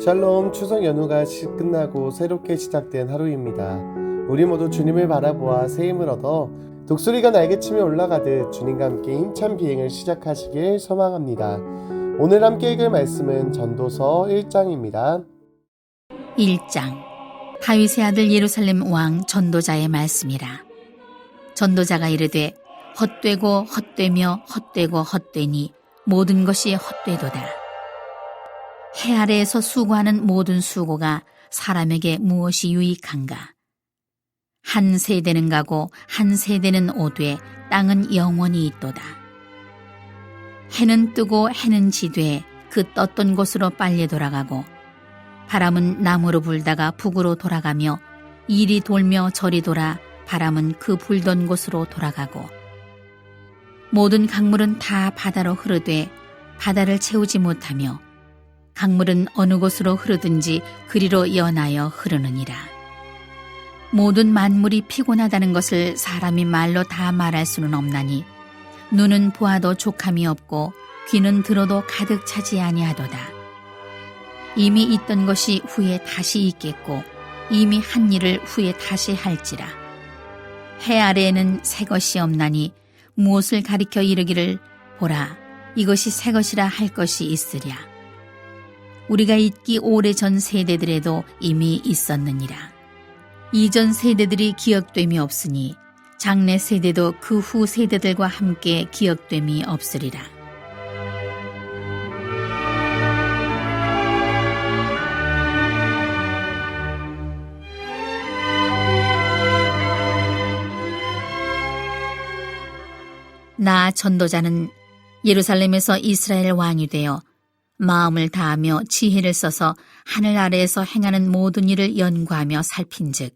샬롬. 추석 연휴가 끝나고 새롭게 시작된 하루입니다. 우리 모두 주님을 바라보아 새 힘을 얻어 독수리가 날개치며 올라가듯 주님과 함께 힘찬 비행을 시작하시길 소망합니다. 오늘 함께 읽을 말씀은 전도서 1장입니다. 1장. 다윗의 아들 예루살렘 왕 전도자의 말씀이라. 전도자가 이르되 헛되고 헛되며 헛되고 헛되니 모든 것이 헛되도다. 해 아래에서 수고하는 모든 수고가 사람에게 무엇이 유익한가? 한 세대는 가고 한 세대는 오되 땅은 영원히 있도다. 해는 뜨고 해는 지되 그 떴던 곳으로 빨리 돌아가고 바람은 남으로 불다가 북으로 돌아가며 이리 돌며 저리 돌아 바람은 그 불던 곳으로 돌아가고 모든 강물은 다 바다로 흐르되 바다를 채우지 못하며 강물은 어느 곳으로 흐르든지 그리로 연하여 흐르느니라. 모든 만물이 피곤하다는 것을 사람이 말로 다 말할 수는 없나니 눈은 보아도 족함이 없고 귀는 들어도 가득 차지 아니하도다. 이미 있던 것이 후에 다시 있겠고 이미 한 일을 후에 다시 할지라. 해 아래에는 새 것이 없나니 무엇을 가리켜 이르기를 보라 이것이 새 것이라 할 것이 있으랴. 우리가 있기 오래전 세대들에도 이미 있었느니라. 이전 세대들이 기억됨이 없으니 장래 세대도 그 후 세대들과 함께 기억됨이 없으리라. 나 전도자는 예루살렘에서 이스라엘 왕이 되어 마음을 다하며 지혜를 써서 하늘 아래에서 행하는 모든 일을 연구하며 살핀즉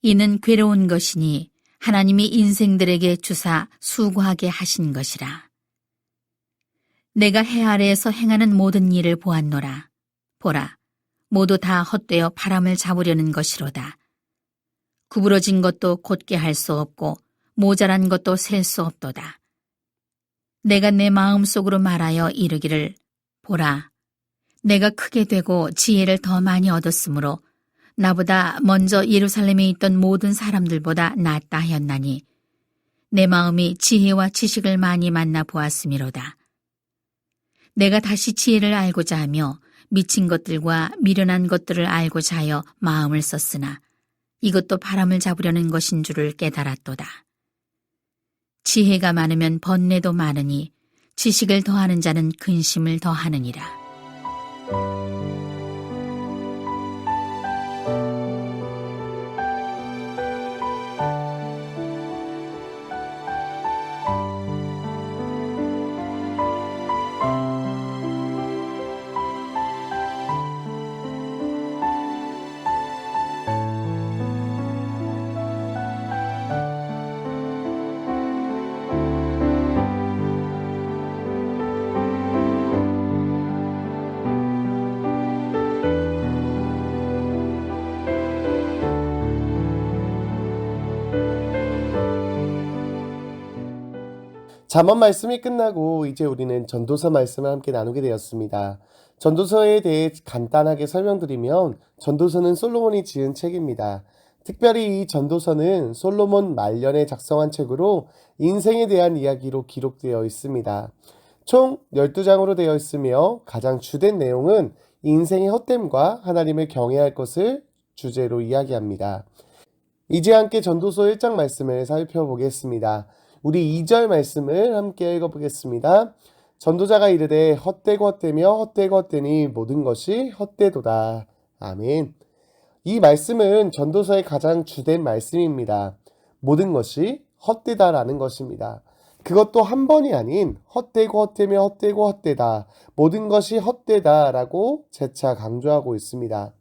이는 괴로운 것이니 하나님이 인생들에게 주사 수고하게 하신 것이라. 내가 해 아래에서 행하는 모든 일을 보았노라. 보라, 모두 다 헛되어 바람을 잡으려는 것이로다. 구부러진 것도 곧게 할 수 없고 모자란 것도 셀 수 없도다. 내가 내 마음속으로 말하여 이르기를 보라, 내가 크게 되고 지혜를 더 많이 얻었으므로 나보다 먼저 예루살렘에 있던 모든 사람들보다 낫다 하였나니 내 마음이 지혜와 지식을 많이 만나 보았음이로다. 내가 다시 지혜를 알고자 하며 미친 것들과 미련한 것들을 알고자 하여 마음을 썼으나 이것도 바람을 잡으려는 것인 줄을 깨달았도다. 지혜가 많으면 번뇌도 많으니 지식을 더하는 자는 근심을 더하느니라. 잠언 말씀이 끝나고 이제 우리는 전도서 말씀을 함께 나누게 되었습니다. 전도서에 대해 간단하게 설명드리면 전도서는 솔로몬이 지은 책입니다. 특별히 이 전도서는 솔로몬 말년에 작성한 책으로 인생에 대한 이야기로 기록되어 있습니다. 총 12장으로 되어 있으며 가장 주된 내용은 인생의 헛됨과 하나님을 경외할 것을 주제로 이야기합니다. 이제 함께 전도서 1장 말씀을 살펴보겠습니다. 우리 2절 말씀을 함께 읽어보겠습니다. 전도자가 이르되 헛되고 헛되며 헛되고 헛되니 모든 것이 헛되도다. 아멘. 이 말씀은 전도서의 가장 주된 말씀입니다. 모든 것이 헛되다라는 것입니다. 그것도 한 번이 아닌 헛되고 헛되며 헛되고 헛되다. 모든 것이 헛되다라고 재차 강조하고 있습니다.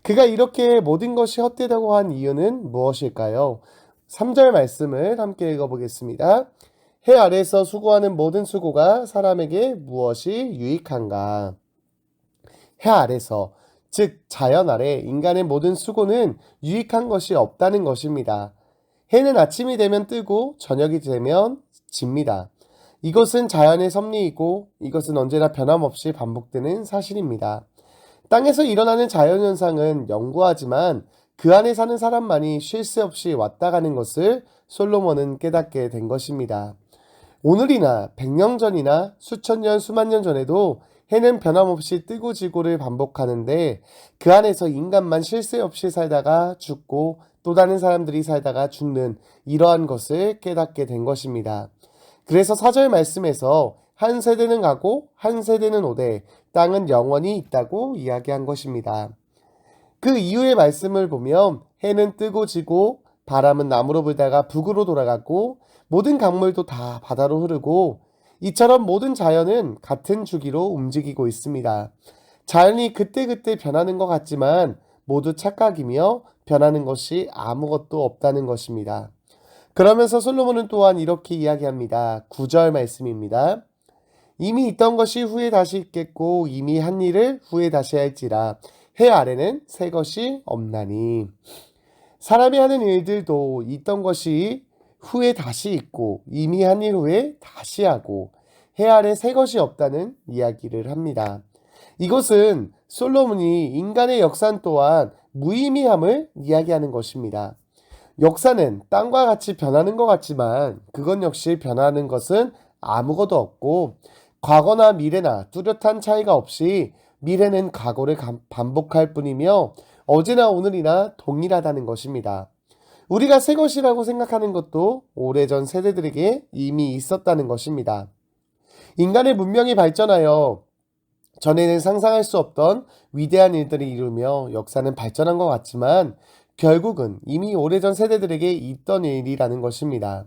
그가 이렇게 모든 것이 헛되다고 한 이유는 무엇일까요? 3절 말씀을 함께 읽어보겠습니다. 해 아래에서 수고하는 모든 수고가 사람에게 무엇이 유익한가? 해 아래서, 즉 자연 아래 인간의 모든 수고는 유익한 것이 없다는 것입니다. 해는 아침이 되면 뜨고 저녁이 되면 집니다. 이것은 자연의 섭리이고 이것은 언제나 변함없이 반복되는 사실입니다. 땅에서 일어나는 자연현상은 영구하지만 그 안에 사는 사람만이 쉴 새 없이 왔다 가는 것을 솔로몬은 깨닫게 된 것입니다. 오늘이나 100년 전이나 수천 년, 수만 년 전에도 해는 변함없이 뜨고 지고를 반복하는데 그 안에서 인간만 쉴 새 없이 살다가 죽고 또 다른 사람들이 살다가 죽는 이러한 것을 깨닫게 된 것입니다. 그래서 4절 말씀에서 한 세대는 가고 한 세대는 오되 땅은 영원히 있다고 이야기한 것입니다. 그 이후의 말씀을 보면 해는 뜨고 지고 바람은 남으로 불다가 북으로 돌아가고 모든 강물도 다 바다로 흐르고 이처럼 모든 자연은 같은 주기로 움직이고 있습니다. 자연이 그때그때 변하는 것 같지만 모두 착각이며 변하는 것이 아무것도 없다는 것입니다. 그러면서 솔로몬은 또한 이렇게 이야기합니다. 9절 말씀입니다. 이미 있던 것이 후에 다시 있겠고 이미 한 일을 후에 다시 할지라 해 아래는 새 것이 없나니. 사람이 하는 일들도 있던 것이 후에 다시 있고 이미 한 일 후에 다시 하고 해 아래 새 것이 없다는 이야기를 합니다. 이것은 솔로몬이 인간의 역사 또한 무의미함을 이야기하는 것입니다. 역사는 땅과 같이 변하는 것 같지만 그것 역시 변하는 것은 아무것도 없고 과거나 미래나 뚜렷한 차이가 없이 미래는 과거를 반복할 뿐이며 어제나 오늘이나 동일하다는 것입니다. 우리가 새 것이라고 생각하는 것도 오래전 세대들에게 이미 있었다는 것입니다. 인간의 문명이 발전하여 전에는 상상할 수 없던 위대한 일들을 이루며 역사는 발전한 것 같지만 결국은 이미 오래전 세대들에게 있던 일이라는 것입니다.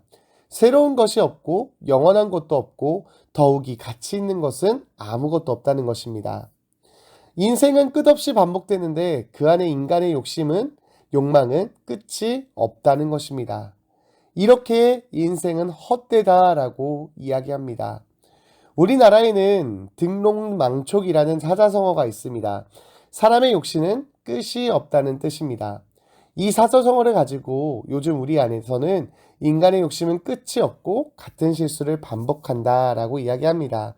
새로운 것이 없고 영원한 것도 없고 더욱이 가치 있는 것은 아무것도 없다는 것입니다. 인생은 끝없이 반복되는데 그 안에 인간의 욕망은 끝이 없다는 것입니다. 이렇게 인생은 헛되다라고 이야기합니다. 우리나라에는 등록망촉이라는 사자성어가 있습니다. 사람의 욕심은 끝이 없다는 뜻입니다. 이 사자성어를 가지고 요즘 우리 안에서는 인간의 욕심은 끝이 없고 같은 실수를 반복한다라고 이야기합니다.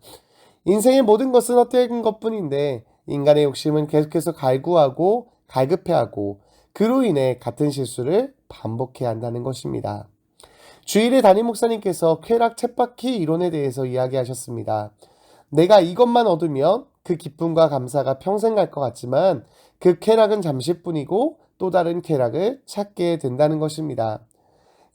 인생의 모든 것은 헛된 것뿐인데 인간의 욕심은 계속해서 갈구하고 갈급해하고 그로 인해 같은 실수를 반복해야 한다는 것입니다. 주일에 담임 목사님께서 쾌락 쳇바퀴 이론에 대해서 이야기하셨습니다. 내가 이것만 얻으면 그 기쁨과 감사가 평생 갈 것 같지만 그 쾌락은 잠시뿐이고 또 다른 쾌락을 찾게 된다는 것입니다.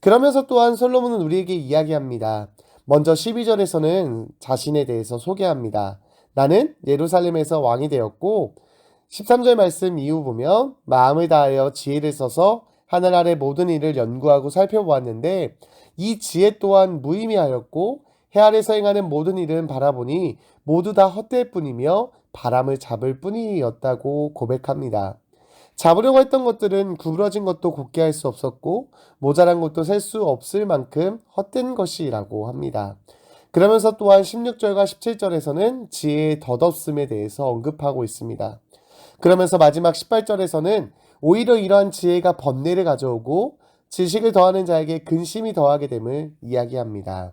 그러면서 또한 솔로몬은 우리에게 이야기합니다. 먼저 12절에서는 자신에 대해서 소개합니다. 나는 예루살렘에서 왕이 되었고 13절 말씀 이후 보면 마음을 다하여 지혜를 써서 하늘 아래 모든 일을 연구하고 살펴보았는데 이 지혜 또한 무의미하였고 해 아래서 행하는 모든 일은 바라보니 모두 다 헛될 뿐이며 바람을 잡을 뿐이었다고 고백합니다. 잡으려고 했던 것들은 구부러진 것도 곧게 할 수 없었고 모자란 것도 셀 수 없을 만큼 헛된 것이라고 합니다. 그러면서 또한 16절과 17절에서는 지혜의 덧없음에 대해서 언급하고 있습니다. 그러면서 마지막 18절에서는 오히려 이러한 지혜가 번뇌를 가져오고 지식을 더하는 자에게 근심이 더하게 됨을 이야기합니다.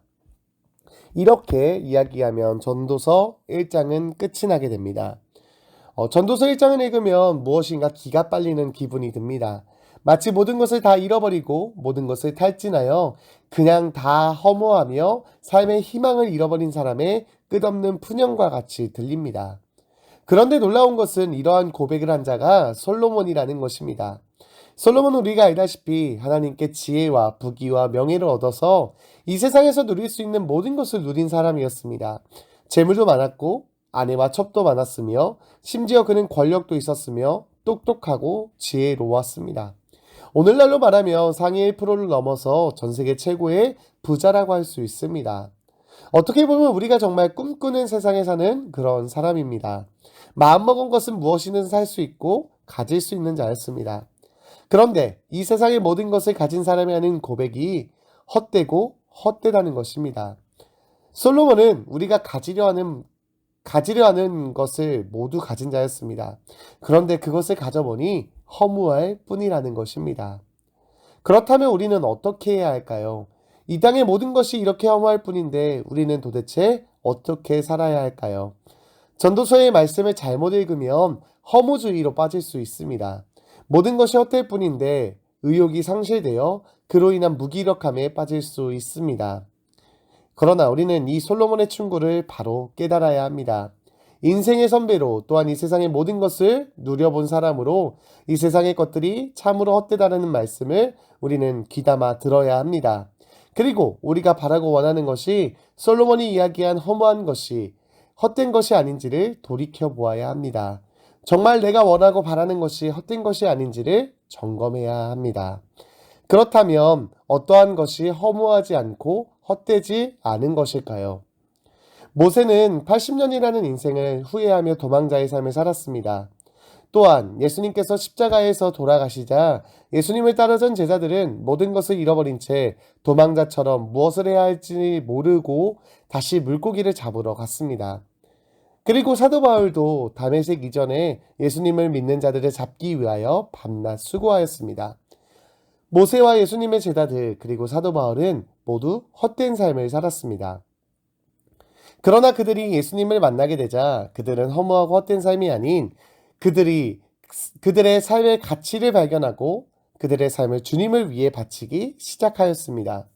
이렇게 이야기하면 전도서 1장은 끝이 나게 됩니다. 전도서 1장을 읽으면 무엇인가 기가 빨리는 기분이 듭니다. 마치 모든 것을 다 잃어버리고 모든 것을 탈진하여 그냥 다 허무하며 삶의 희망을 잃어버린 사람의 끝없는 푸념과 같이 들립니다. 그런데 놀라운 것은 이러한 고백을 한 자가 솔로몬이라는 것입니다. 솔로몬은 우리가 알다시피 하나님께 지혜와 부귀와 명예를 얻어서 이 세상에서 누릴 수 있는 모든 것을 누린 사람이었습니다. 재물도 많았고 아내와 첩도 많았으며 심지어 그는 권력도 있었으며 똑똑하고 지혜로웠습니다. 오늘날로 말하면 상위 1%를 넘어서 전 세계 최고의 부자라고 할 수 있습니다. 어떻게 보면 우리가 정말 꿈꾸는 세상에 사는 그런 사람입니다. 마음먹은 것은 무엇이든 살 수 있고 가질 수 있는 자였습니다. 그런데 이 세상의 모든 것을 가진 사람이 하는 고백이 헛되고 헛되다는 것입니다. 솔로몬은 우리가 가지려 하는 것을 모두 가진 자였습니다. 그런데 그것을 가져보니 허무할 뿐이라는 것입니다. 그렇다면 우리는 어떻게 해야 할까요? 이 땅의 모든 것이 이렇게 허무할 뿐인데 우리는 도대체 어떻게 살아야 할까요? 전도서의 말씀을 잘못 읽으면 허무주의로 빠질 수 있습니다. 모든 것이 헛될 뿐인데 의욕이 상실되어 그로 인한 무기력함에 빠질 수 있습니다. 그러나 우리는 이 솔로몬의 충고를 바로 깨달아야 합니다. 인생의 선배로 또한 이 세상의 모든 것을 누려본 사람으로 이 세상의 것들이 참으로 헛되다는 말씀을 우리는 귀담아 들어야 합니다. 그리고 우리가 바라고 원하는 것이 솔로몬이 이야기한 허무한 것이 헛된 것이 아닌지를 돌이켜 보아야 합니다. 정말 내가 원하고 바라는 것이 헛된 것이 아닌지를 점검해야 합니다. 그렇다면 어떠한 것이 허무하지 않고 헛되지 않은 것일까요? 모세는 80년이라는 인생을 후회하며 도망자의 삶을 살았습니다. 또한 예수님께서 십자가에서 돌아가시자 예수님을 따르던 제자들은 모든 것을 잃어버린 채 도망자처럼 무엇을 해야 할지 모르고 다시 물고기를 잡으러 갔습니다. 그리고 사도 바울도 다메섹 이전에 예수님을 믿는 자들을 잡기 위하여 밤낮 수고하였습니다. 모세와 예수님의 제자들 그리고 사도 바울은 모두 헛된 삶을 살았습니다. 그러나 그들이 예수님을 만나게 되자 그들은 허무하고 헛된 삶이 아닌 그들의 삶의 가치를 발견하고 그들의 삶을 주님을 위해 바치기 시작하였습니다.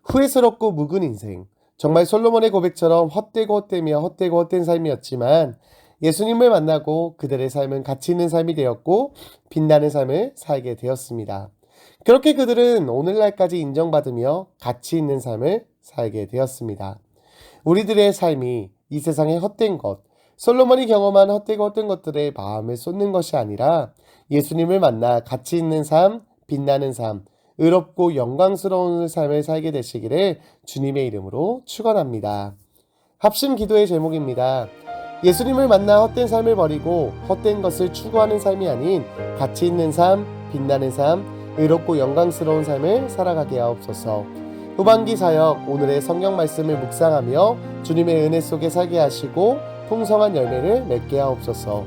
후회스럽고 묵은 인생, 정말 솔로몬의 고백처럼 헛되고 헛되며 헛되고 헛된 삶이었지만 예수님을 만나고 그들의 삶은 가치 있는 삶이 되었고 빛나는 삶을 살게 되었습니다. 그렇게 그들은 오늘날까지 인정받으며 가치 있는 삶을 살게 되었습니다. 우리들의 삶이 이 세상의 헛된 것, 솔로몬이 경험한 헛되고 헛된 것들에 마음을 쏟는 것이 아니라 예수님을 만나 가치 있는 삶, 빛나는 삶, 의롭고 영광스러운 삶을 살게 되시기를 주님의 이름으로 축원합니다. 합심 기도의 제목입니다. 예수님을 만나 헛된 삶을 버리고 헛된 것을 추구하는 삶이 아닌 가치 있는 삶, 빛나는 삶, 의롭고 영광스러운 삶을 살아가게 하옵소서. 후반기 사역 오늘의 성경 말씀을 묵상하며 주님의 은혜 속에 살게 하시고 풍성한 열매를 맺게 하옵소서.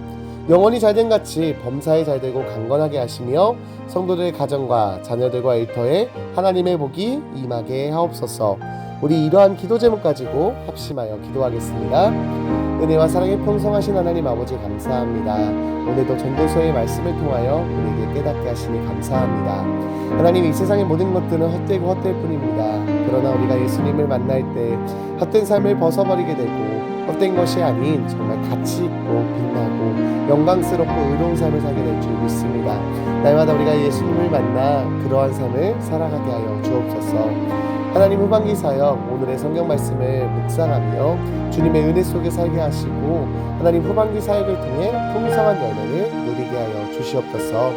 영혼이 잘된 같이 범사에 잘되고 강건하게 하시며 성도들의 가정과 자녀들과 일터에 하나님의 복이 임하게 하옵소서. 우리 이러한 기도 제목 가지고 합심하여 기도하겠습니다. 은혜와 사랑에 풍성하신 하나님 아버지 감사합니다. 오늘도 전도서의 말씀을 통하여 우리에게 깨닫게 하시니 감사합니다. 하나님, 이 세상의 모든 것들은 헛되고 헛될 뿐입니다. 그러나 우리가 예수님을 만날 때 헛된 삶을 벗어버리게 되고 헛된 것이 아닌 정말 가치 있고 빛나고 영광스럽고 의로운 삶을 살게 될 줄 믿습니다. 날마다 우리가 예수님을 만나 그러한 삶을 살아가게 하여 주옵소서. 하나님, 후반기 사역 오늘의 성경 말씀을 묵상하며 주님의 은혜 속에 살게 하시고 하나님 후반기 사역을 통해 풍성한 열매를 누리게 하여 주시옵소서.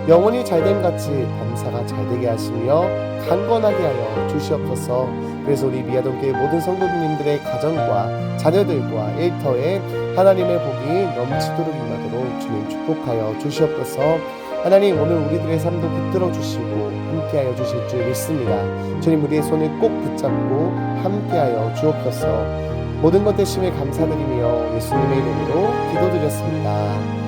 영혼이 잘됨 같이 범사가 잘되게 하시며 강건하게 하여 주시옵소서. 그래서 우리 미아동교회 모든 성도님들의 가정과 자녀들과 일터에 하나님의 복이 넘치도록 임하도록 주님 축복하여 주시옵소서. 하나님, 오늘 우리들의 삶도 붙들어 주시고 함께하여 주실 줄 믿습니다. 주님, 우리의 손을 꼭 붙잡고 함께하여 주옵소서. 모든 것 대심에 감사드리며 예수님의 이름으로 기도드렸습니다.